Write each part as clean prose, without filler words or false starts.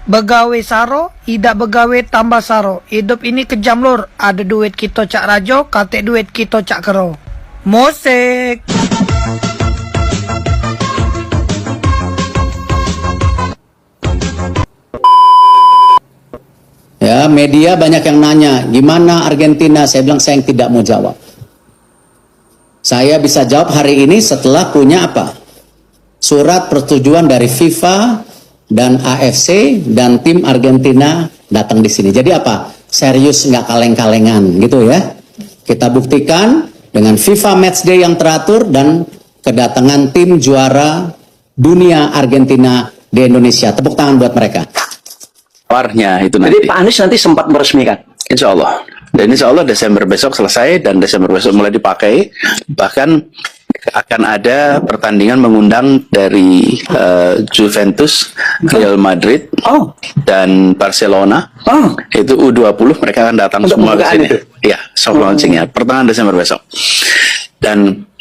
Begawe saro, tidak begawe tambah saro. Hidup ini kejam lur. Ada duit kita cak rajo, kate duit kita cak kero. Musik. Ya, media banyak yang nanya, gimana Argentina? Saya bilang saya yang tidak mau jawab. Saya bisa jawab hari ini setelah punya apa? Surat persetujuan dari FIFA dan AFC dan tim Argentina datang di sini. Jadi apa? Serius, nggak kaleng-kalengan gitu ya. Kita buktikan dengan FIFA Matchday yang teratur dan kedatangan tim juara dunia Argentina di Indonesia. Tepuk tangan buat mereka. Warnya itu nanti. Jadi Pak Anies nanti sempat meresmikan. Insya Allah. Dan insya Allah Desember besok selesai dan Desember besok mulai dipakai. Bahkan akan ada pertandingan mengundang dari Juventus, Real Madrid, dan Barcelona. Itu U20 mereka akan datang untuk semua ke sini. itu? Iya, soft launchingnya pertengahan Desember besok. Dan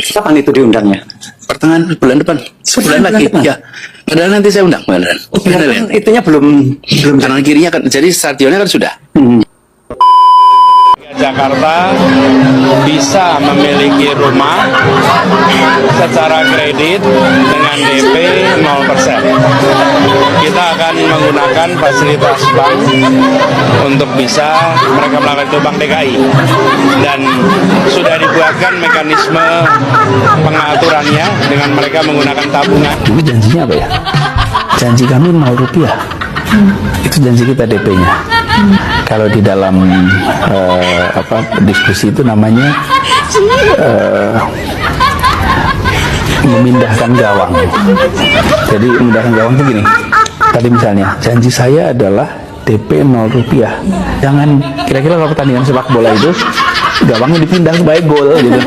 Kapan itu diundangnya? pertengahan bulan depan, sebulan lagi. Ya, padahal nanti saya undang beneran. Itunya belum Kanan kirinya kan, jadi stadionnya kan sudah. Jakarta bisa memiliki rumah secara kredit dengan DP 0%. Kita akan menggunakan fasilitas bank untuk bisa mereka melakukan itu Bank DKI, dan sudah dibuatkan mekanisme pengaturannya dengan mereka menggunakan tabungan. Ini janjinya apa ya? Janji kami 0 rupiah. Itu janji kita DP-nya. Kalau di dalam diskusi itu namanya memindahkan gawang. Jadi memindahkan gawang itu gini. Tadi misalnya janji saya adalah DP 0 rupiah. Jangan kira-kira kalau pertandingan sepak bola itu gawangnya dipindah supaya gol gitu.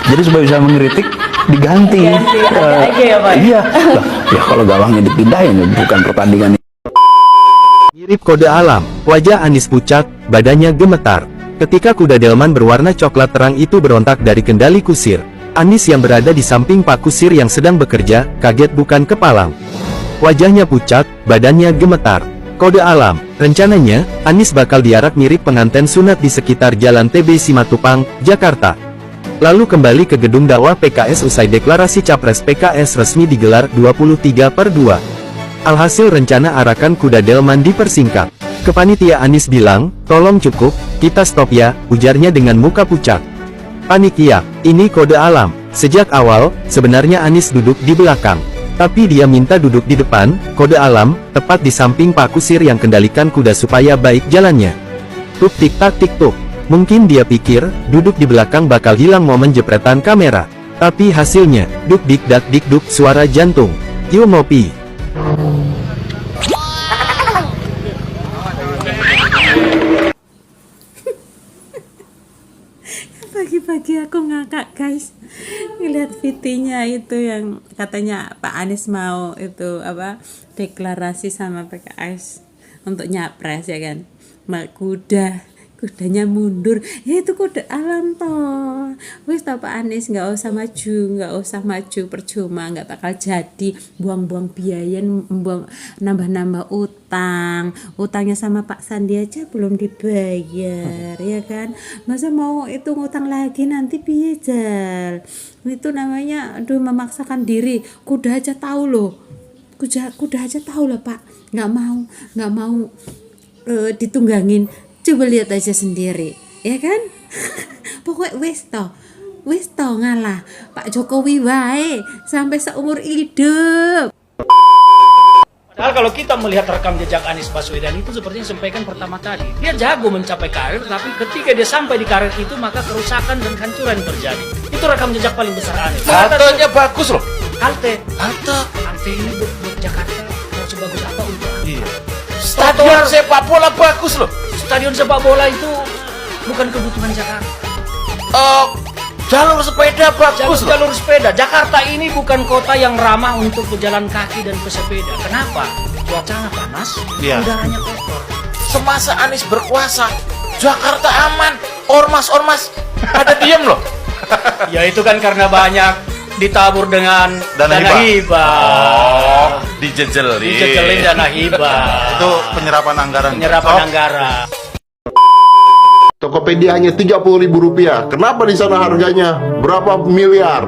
Jadi supaya bisa mengkritik diganti. Iya. Ya kalau gawangnya dipindahin bukan pertandingan. Mirip kode alam, wajah Anies pucat, badannya gemetar. Ketika kuda delman berwarna coklat terang itu berontak dari kendali kusir, Anies yang berada di samping Pak Kusir yang sedang bekerja, kaget bukan kepalang. Wajahnya pucat, badannya gemetar. Kode alam, rencananya, Anies bakal diarak mirip pengantin sunat di sekitar Jalan TB Simatupang, Jakarta. Lalu kembali ke gedung dakwah PKS usai deklarasi Capres PKS resmi digelar 23/2. Alhasil rencana arakan kuda delman dipersingkat. Kepanitia Anies bilang, tolong cukup, kita stop ya, ujarnya dengan muka pucat. Panitia, ini kode alam. Sejak awal, sebenarnya Anies duduk di belakang. Tapi dia minta duduk di depan, kode alam, tepat di samping Pak Kusir yang kendalikan kuda supaya baik jalannya. Tuk tik tak tik tuk. Mungkin dia pikir, duduk di belakang bakal hilang momen jepretan kamera. Tapi hasilnya, duk dik dak dik duk suara jantung. Yuk ngopi. Pagi-pagi aku ngakak guys, ngeliat VT-nya itu yang katanya Pak Anies mau itu apa deklarasi sama PKS untuk nyapres ya kan, kudanya mundur, ya itu kode alam toh. Wis tau Pak Anies nggak usah maju percuma, nggak bakal jadi, buang-buang biaya, nambah utangnya sama Pak Sandi aja belum dibayar ya kan, masa mau itu ngutang lagi nanti piye Jal. Itu namanya memaksakan diri. Kuda aja tahu loh Pak, nggak mau ditunggangin. Coba lihat aja sendiri, ya kan? Pokoknya wis to ngalah Pak Jokowi wae sampai seumur hidup. Padahal kalau kita melihat rekam jejak Anies Baswedan itu seperti yang disampaikan pertama tadi, dia jago mencapai karir, tapi ketika dia sampai di karir itu maka kerusakan dan hancuran terjadi. Itu rekam jejak paling besar Anies. Hatenya bagus loh. Halte ini buat Jakarta mau sebagus apa untuk? Iya. Stadion sepak bola bagus loh. Stadion sepak bola itu bukan kebutuhan Jakarta. Jalur sepeda bagus. Jalur sepeda. Jakarta ini bukan kota yang ramah untuk pejalan kaki dan pesepeda. Kenapa? Cuacanya panas, udaranya kotor. Semasa Anies berkuasa, Jakarta aman. Ormas pada diem loh. Ya itu kan karena banyak ditabur dengan dana hibah. Dijejelin dana hibah. Itu penyerapan anggaran. Penyerapan anggaran. Tokopedia hanya Rp30.000. Kenapa di sana harganya berapa miliar?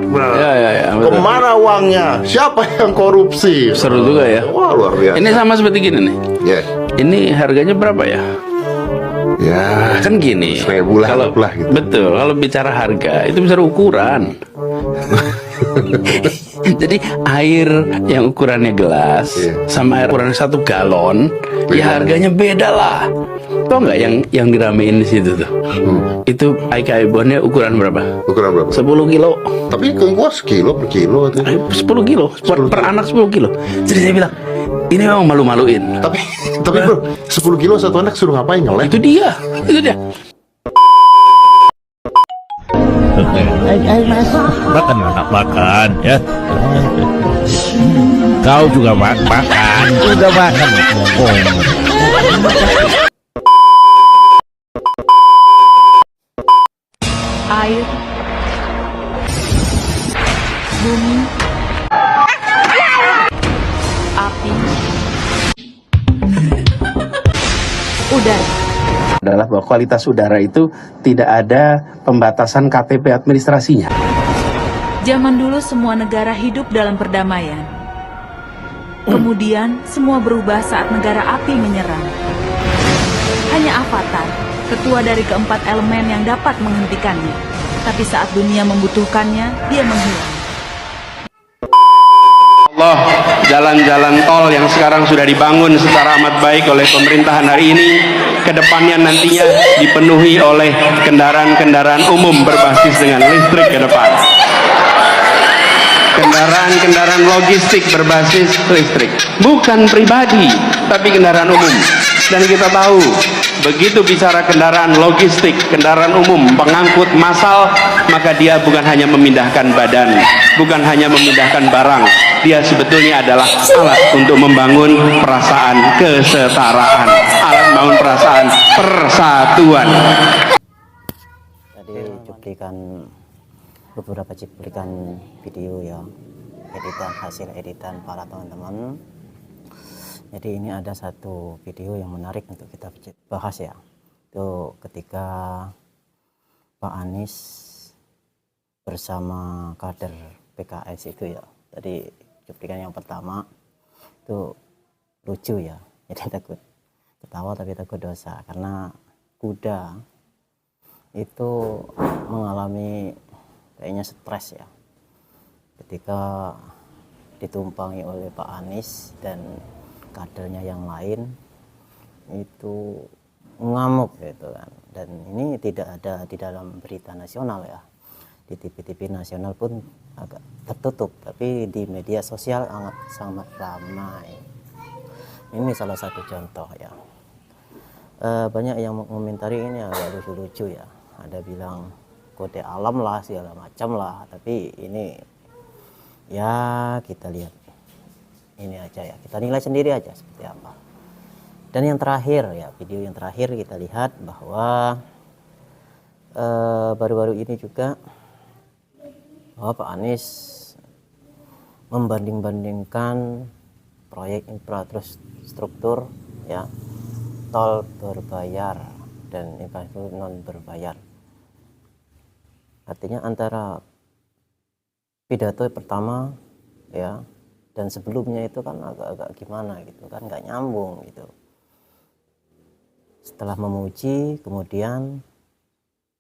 betul. Kemana uangnya? Siapa yang korupsi? Seru juga ya. Wah, luar biasa. Ini sama seperti gini nih. Ya, Ini harganya berapa ya? ya. Kan gini. 1.000 lah, Kalau anggaplah gitu. betul, kalau bicara harga itu bisa ukuran. Jadi air yang ukurannya gelas sama air ukuran 1 galon, ya harganya beda lah. Tau nggak yang diramein di situ tuh? Itu Aibonnya ukuran berapa? Ukuran berapa? 10 kilo. Tapi ke gua sekilo per kilo tuh. 10 kilo per anak 10 kilo. Jadi saya bilang ini memang malu-maluin. Tapi bro, 10 kilo satu anak suruh ngapain, ngeleh? Itu dia. Makan nggak makan ya? Kau juga makan, juga makan. Air, bumi, api, udara. Adalah bahwa kualitas udara itu tidak ada pembatasan KTP administrasinya. Zaman dulu semua negara hidup dalam perdamaian. Kemudian semua berubah saat negara api menyerang. Hanya Avatar, ketua dari keempat elemen yang dapat menghentikannya. Tapi saat dunia membutuhkannya, dia menghilang. Allah, jalan-jalan tol yang sekarang sudah dibangun secara amat baik oleh pemerintahan hari ini, kedepannya nantinya dipenuhi oleh kendaraan-kendaraan umum berbasis dengan listrik ke depan. Kendaraan-kendaraan logistik berbasis listrik, bukan pribadi, tapi kendaraan umum. Dan kita tahu, begitu bicara kendaraan logistik, kendaraan umum, pengangkut massal, maka dia bukan hanya memindahkan badan, bukan hanya memindahkan barang, dia sebetulnya adalah alat untuk membangun perasaan kesetaraan, alat membangun perasaan persatuan. Tadi beberapa cuplikan video ya, hasil editan para teman-teman. Jadi ini ada satu video yang menarik untuk kita bahas ya. Itu ketika Pak Anies bersama kader PKS itu ya. Tadi cuplikan yang pertama itu lucu ya. Jadi takut ketawa tapi takut dosa karena kuda itu mengalami kayaknya stres ya ketika ditumpangi oleh Pak Anies dan kadernya yang lain itu ngamuk gitu kan. Dan ini tidak ada di dalam berita nasional ya, di TV-TV nasional pun agak tertutup, tapi di media sosial sangat ramai. Ini salah satu contoh ya. Banyak yang mengomentari ini agak lucu-lucu ya, ada bilang kode alam lah segala macam lah, tapi ini ya kita lihat ini aja ya, kita nilai sendiri aja seperti apa. Dan yang terakhir ya, video yang terakhir kita lihat bahwa baru-baru ini juga bahwa Pak Anies membanding-bandingkan proyek infrastruktur ya, tol berbayar dan infrastruktur non berbayar. Artinya antara pidato pertama ya dan sebelumnya itu kan agak-agak gimana gitu kan, nggak nyambung gitu. Setelah memuji kemudian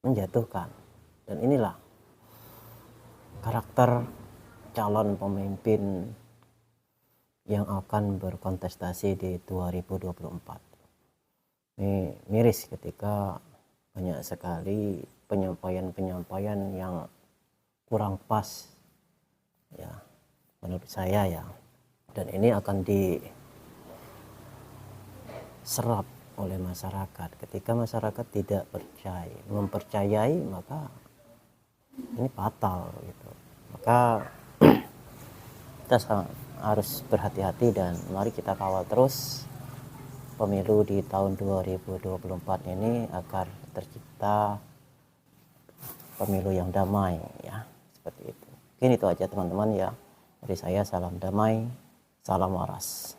menjatuhkan. Dan inilah karakter calon pemimpin yang akan berkontestasi di 2024. Ini miris ketika banyak sekali penyampaian yang kurang pas ya menurut saya ya, dan ini akan diserap oleh masyarakat. Ketika masyarakat tidak mempercayai, maka ini fatal gitu. Maka kita harus berhati-hati dan mari kita kawal terus pemilu di tahun 2024 ini agar tercipta pemilu yang damai ya, seperti itu. Mungkin itu aja teman-teman ya, dari saya salam damai, Salam waras.